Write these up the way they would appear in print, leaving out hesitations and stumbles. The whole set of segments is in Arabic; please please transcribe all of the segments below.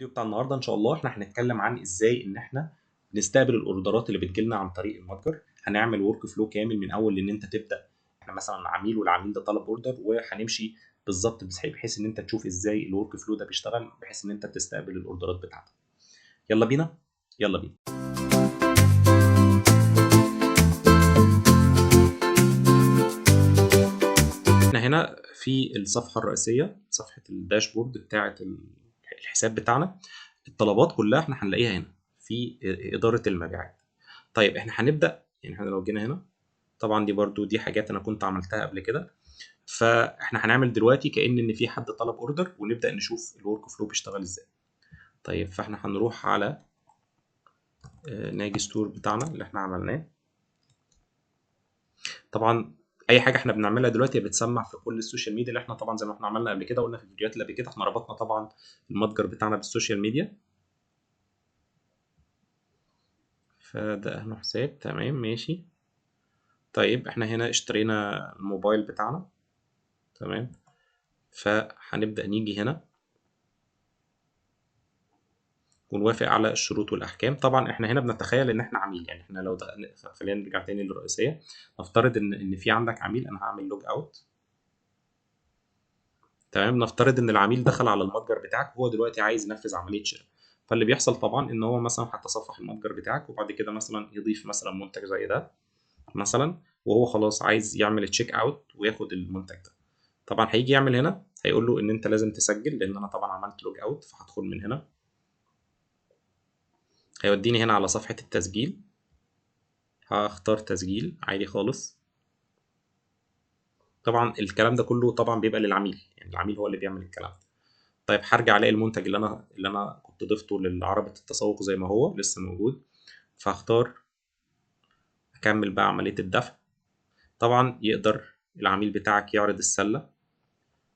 الفيديو بتاع النهارده ان شاء الله احنا هنتكلم عن ازاي ان احنا نستقبل الاوردرات اللي بتجيلنا عن طريق المتجر. هنعمل ورك فلو كامل من اول ان انت تبدا. احنا مثلا عميل والعميل ده طلب اوردر، وهنمشي بالظبط بحيث ان انت تشوف ازاي الورك فلو ده بيشتغل بحيث ان انت تستقبل الاوردرات بتاعتك. يلا بينا. يلا بينا. احنا هنا في الصفحه الرئيسيه، صفحه الداشبورد بتاعه الحساب بتاعنا. الطلبات كلها احنا هنلاقيها هنا في اداره المبيعات. طيب احنا هنبدا، يعني احنا لو جينا هنا، طبعا دي حاجات انا كنت عملتها قبل كده. فاحنا هنعمل دلوقتي كأن ان في حد طلب اوردر ونبدا نشوف الورك فلو بيشتغل ازاي. طيب فاحنا هنروح على ناجي ستور بتاعنا اللي احنا عملناه. طبعا اي حاجه احنا بنعملها دلوقتي بتسمع في كل السوشيال ميديا، اللي احنا طبعا زي ما احنا عملنا قبل كده، قلنا في الفيديوهات اللي قبل كده احنا ربطنا طبعا المتجر بتاعنا بالسوشيال ميديا. فده اهله حساب، تمام ماشي. طيب احنا هنا اشترينا الموبايل بتاعنا، تمام. فهنبدأ نيجي هنا ونوافق على الشروط والأحكام. طبعا احنا هنا بنتخيل ان احنا عميل، يعني احنا لو خلينا نرجع تاني للرئيسية. نفترض ان في عندك عميل، انا هعمل لوج اوت، تمام. نفترض ان العميل دخل على المتجر بتاعك وهو دلوقتي عايز ينفذ عملية شراء. فاللي بيحصل طبعا ان هو مثلا هتصفح المتجر بتاعك وبعد كده مثلا يضيف مثلا منتج زي ده مثلا، وهو خلاص عايز يعمل تشيك اوت وياخد المنتج ده. طبعا هيجي يعمل هنا، هيقول له ان انت لازم تسجل، لان انا طبعا عملت لوج اوت. فهدخل من هنا، هيوديني هنا على صفحة التسجيل. هختار تسجيل عادي خالص. طبعا الكلام ده كله طبعا بيبقى للعميل، يعني العميل هو اللي بيعمل الكلام ده. طيب هرجع الاقي المنتج اللي انا كنت ضفته لعربة التسوق زي ما هو لسه موجود. فهختار اكمل بقى عملية الدفع. طبعا يقدر العميل بتاعك يعرض السلة،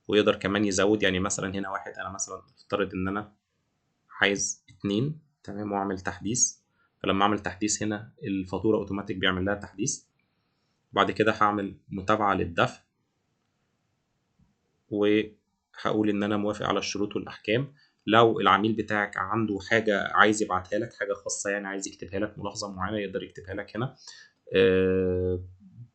ويقدر كمان يزود. يعني مثلا هنا واحد، انا مثلا افترض ان انا عايز 2، تمام، واعمل تحديث. فلما اعمل تحديث هنا الفاتورة اوتوماتيك بيعمل لها تحديث. بعد كده هعمل متابعة للدفع، وهقول ان انا موافق على الشروط والاحكام. لو العميل بتاعك عنده حاجة عايز يبعتها لك، حاجة خاصة يعني عايز يكتبها لك، ملاحظة معينة يقدر يكتبها لك هنا.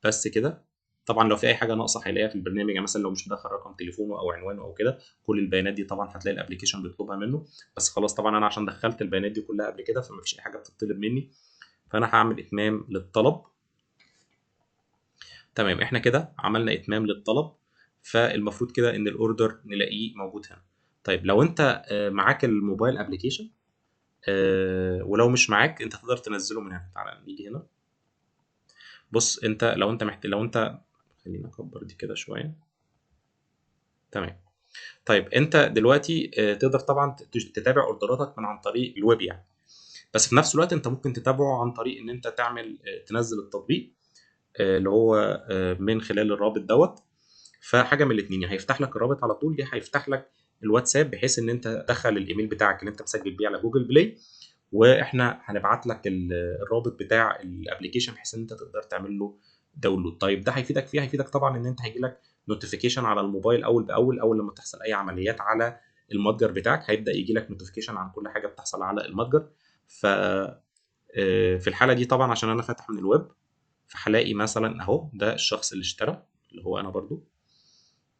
بس كده. طبعا لو في اي حاجه ناقصه هيلاقيها في البرنامج، يعني مثلا لو مش مدخل رقم تليفونه او عنوانه او كده، كل البيانات دي طبعا هتلاقي الابلكيشن بيطلبها منه. بس خلاص طبعا انا عشان دخلت البيانات دي كلها قبل كده فما فيش اي حاجه بتطلب مني. فانا هعمل اتمام للطلب. تمام، احنا كده عملنا اتمام للطلب. فالمفروض كده ان الاوردر نلاقيه موجود هنا. طيب لو انت معاك الموبايل ابلكيشن، ولو مش معاك انت تقدر تنزله من هنا. تعالى نيجي هنا. بص انت لو انت لو انت، خلينا اكبر دي كده شويه، تمام. طيب انت دلوقتي تقدر طبعا تتابع اوردراتك من عن طريق الويب يعني. بس في نفس الوقت انت ممكن تتابعه عن طريق ان انت تعمل تنزل التطبيق اللي هو من خلال الرابط دوت. فحاجه من الاثنين، يا هيفتح لك الرابط على طول، يا هيفتح لك الواتساب بحيث ان انت تدخل الايميل بتاعك اللي انت مسجل بيه على جوجل بلاي، واحنا هنبعت لك الرابط بتاع الابلكيشن بحيث ان انت تقدر تعمل له داونلود. طيب ده هيفيدك فيه، هيفيدك طبعا ان انت هيجي لك نوتيفيكيشن على الموبايل اول باول. اول لما تحصل اي عمليات على المتجر بتاعك هيبدا يجي لك نوتيفيكيشن عن كل حاجه بتحصل على المتجر. ف في الحاله دي طبعا عشان انا فاتح من الويب، فهلاقي مثلا اهو ده الشخص اللي اشترى اللي هو انا برضو،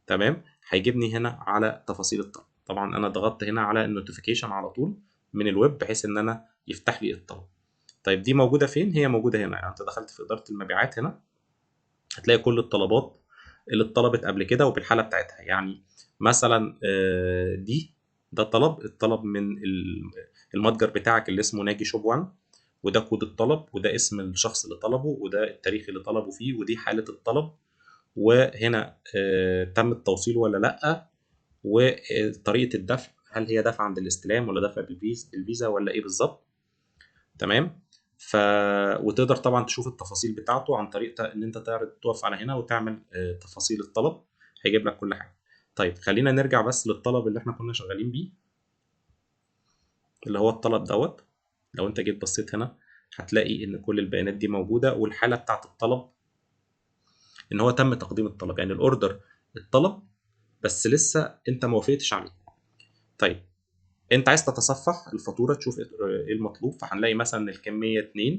تمام. هيجيبني هنا على تفاصيل الطلب. طبعا انا ضغطت هنا على النوتيفيكيشن على طول من الويب بحيث ان انا يفتح لي الطلب. طيب دي موجوده فين؟ هي موجوده هنا. يعني انت دخلت في اداره المبيعات هنا، هتلاقي كل الطلبات اللي اتطلبت قبل كده وبالحاله بتاعتها. يعني مثلا ده الطلب من المتجر بتاعك اللي اسمه ناجي شوب 1، وده كود الطلب، وده اسم الشخص اللي طلبه، وده التاريخ اللي طلبه فيه، ودي حاله الطلب. وهنا تم التوصيل ولا لا، وطريقه الدفع، هل هي دفع عند الاستلام ولا دفع بالفيزا ولا ايه بالظبط، تمام. وتقدر طبعا تشوف التفاصيل بتاعته عن طريق ان انت تقف على هنا وتعمل تفاصيل الطلب، هيجيب لك كل حاجه. طيب خلينا نرجع بس للطلب اللي احنا كنا شغالين بيه، اللي هو الطلب دوت. لو انت جيت بصيت هنا هتلاقي ان كل البيانات دي موجوده، والحاله بتاعت الطلب ان هو تم تقديم الطلب، يعني الاوردر الطلب بس لسه انت ما وافقتش عليه. طيب انت عايز تتصفح الفاتوره تشوف ايه المطلوب، فهنلاقي مثلا الكميه 2،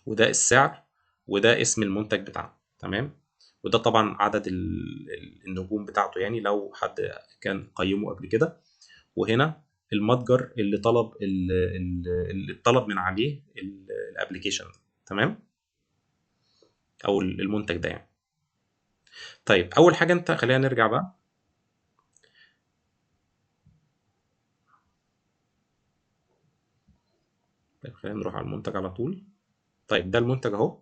وده السعر، وده اسم المنتج بتاعنا. تمام. وده طبعا عدد النجوم بتاعته، يعني لو حد كان قيمه قبل كده. وهنا المتجر اللي طلب اللي طلب من عليه الابلكيشن. تمام. او المنتج ده يعني. طيب اول حاجه انت خلينا نرجع بقى. طيب خلينا نروح على المنتج على طول. طيب ده المنتج اهو.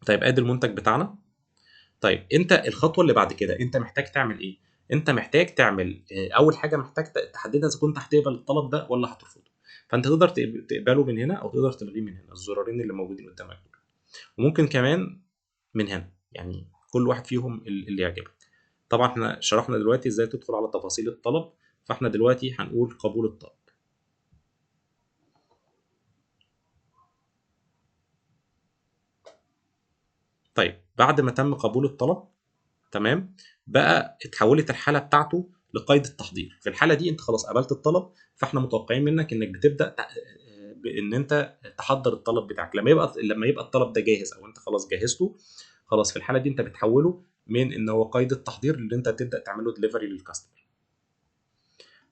طيب ادي المنتج بتاعنا. طيب انت الخطوه اللي بعد كده انت محتاج تعمل ايه؟ انت محتاج تعمل اول حاجه محتاج تحددها اذا كنت هتقبل الطلب ده ولا هترفضه. فانت تقدر تقبله من هنا او تقدر تلغيه من هنا، الزرارين اللي موجودين قدامك دول. وممكن كمان من هنا، يعني كل واحد فيهم اللي يعجبك. طبعا احنا شرحنا دلوقتي ازاي تدخل على تفاصيل الطلب، فاحنا دلوقتي هنقول قبول الطلب. طيب بعد ما تم قبول الطلب، تمام، بقى اتحولت الحاله بتاعته لقيد التحضير. في الحاله دي انت خلاص قبلت الطلب، فاحنا متوقعين منك انك بتبدا بان انت تحضر الطلب بتاعك. لما يبقى الطلب ده جاهز او انت خلاص جهزته، خلاص في الحاله دي انت بتحوله من ان هو قيد التحضير اللي انت تبدا تعمله دليفري للكاستمر.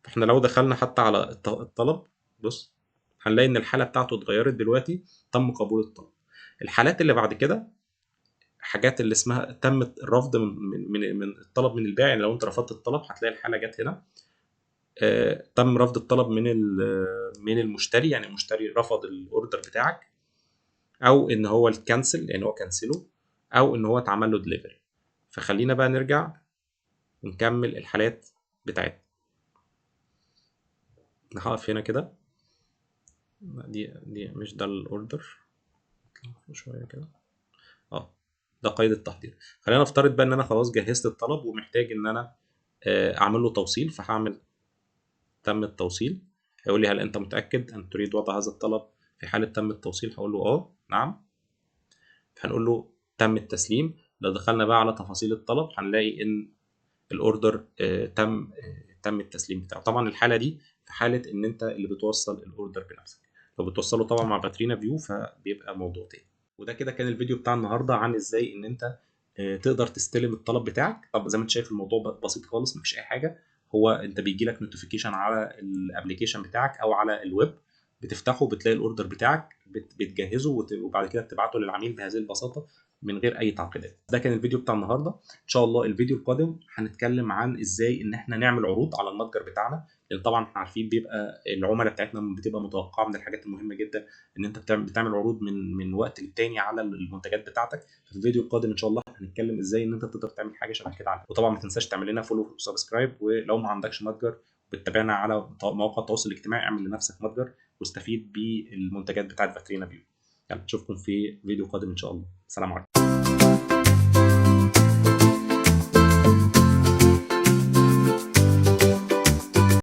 فاحنا لو دخلنا حتى على الطلب، بص، هنلاقي ان الحاله بتاعته اتغيرت دلوقتي، تم قبول الطلب. الحالات اللي بعد كده حاجات اللي اسمها تم الرفض من الطلب من البائع. يعني لو انت رفضت الطلب هتلاقي الحاله جت هنا. تم رفض الطلب من المشتري، يعني المشتري رفض الاوردر بتاعك، او ان هو الكنسل يعني هو كنسله، او ان هو اتعمل له دليفري. فخلينا بقى نرجع ونكمل الحالات بتاعتنا. نقف هنا كده. دي مش ده الاوردر. شويه كده. اه، ده قيد التحضير. خلينا نفترض بقى ان انا خلاص جهزت الطلب ومحتاج ان انا اعمل له توصيل، فهعمل تم التوصيل. هيقول لي هل انت متاكد ان تريد وضع هذا الطلب؟ في حاله تم التوصيل هقول له نعم. هنقول له تم التسليم. لو دخلنا بقى على تفاصيل الطلب هنلاقي ان الاوردر تم التسليم بتاعه. طبعا الحاله دي في حاله ان انت اللي بتوصل الاوردر بنفسك. لو بتوصله طبعا مع باترينا فيو فبيبقى موضوع تاني. وده كده كان الفيديو بتاع النهارده عن ازاي ان انت تقدر تستلم الطلب بتاعك. طب زي ما انت شايف الموضوع بسيط خالص، مفيش اي حاجه. هو انت بيجي لك نوتيفيكيشن على الابلكيشن بتاعك او على الويب، بتفتحه بتلاقي الاوردر بتاعك، بتجهزه وبعد كده بتبعته للعميل بهذه البساطه من غير اي تعقيدات. ده كان الفيديو بتاع النهارده. ان شاء الله الفيديو القادم هنتكلم عن ازاي ان احنا نعمل عروض على المتجر بتاعنا، لان طبعا احنا عارفين بيبقى العملاء بتاعتنا بتبقى متوقعه من الحاجات المهمه جدا ان انت بتعمل عروض من وقت للتاني على المنتجات بتاعتك. في الفيديو القادم ان شاء الله هنتكلم ازاي ان انت تقدر تعمل حاجه شبه كده وطبعا ما تنساش تعمل لنا فولو وسبسكرايب. ولو ما عندكش متجر بتتابعنا على مواقع التواصل الاجتماعي، اعمل لنفسك متجر واستفيد بالمنتجات بتاعت فاترينا فيو. يلا نشوفكم في فيديو قادم ان شاء الله. سلام عليكم.